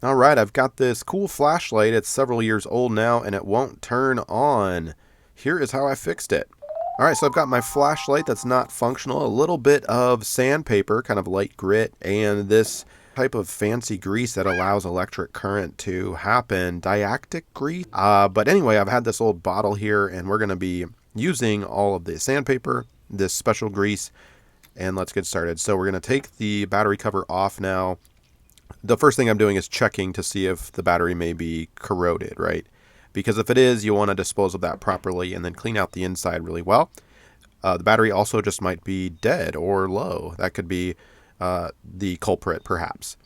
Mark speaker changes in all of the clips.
Speaker 1: Alright, I've got this cool flashlight. It's several years old now and it won't turn on. Here is how I fixed it. Alright, so I've got my flashlight that's not functional, a little bit of sandpaper, kind of light grit, and this type of fancy grease that allows electric current to happen, diactic grease. But anyway, I've had this old bottle here and we're going to be using all of the sandpaper, this special grease, and let's get started. So we're going to take the battery cover off now. The first thing I'm doing is checking to see if the battery may be corroded, right? Because if it is, you want to dispose of that properly and then clean out the inside really well. The battery also just might be dead or low. That could be the culprit, perhaps.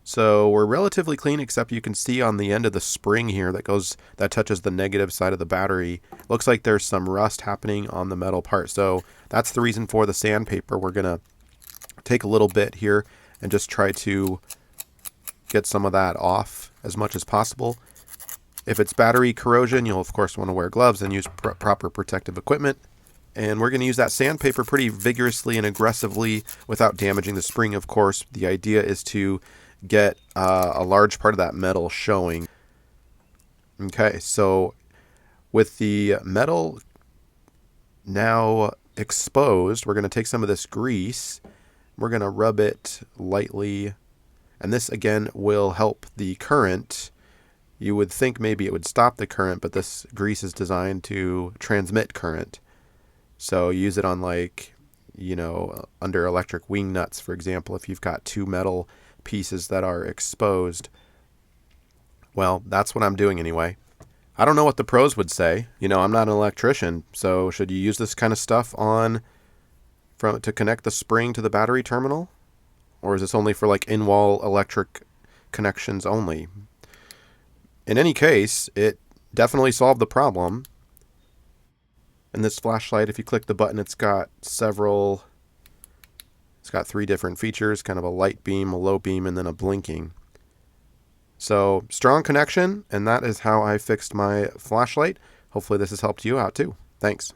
Speaker 1: So we're relatively clean, except you can see on the end of the spring here that touches the negative side of the battery. Looks like there's some rust happening on the metal part. So that's the reason for the sandpaper. We're going to take a little bit here and just try to get some of that off as much as possible. If it's battery corrosion, you'll of course want to wear gloves and use proper protective equipment. And we're going to use that sandpaper pretty vigorously and aggressively without damaging the spring, of course. The idea is to get a large part of that metal showing. Okay, so with the metal now exposed, we're going to take some of this grease. We're going to rub it lightly, and this again will help the current. You would think maybe it would stop the current, but this grease is designed to transmit current. So use it on, like, under electric wing nuts, for example, if you've got two metal pieces that are exposed. Well, that's what I'm doing anyway. I don't know what the pros would say. I'm not an electrician, so should you use this kind of stuff to connect the spring to the battery terminal? Or is this only for like in-wall electric connections only? In any case, it definitely solved the problem. And this flashlight, if you click the button, it's got three different features, kind of a light beam, a low beam, and then a blinking. So strong connection, and that is how I fixed my flashlight. Hopefully this has helped you out too. Thanks.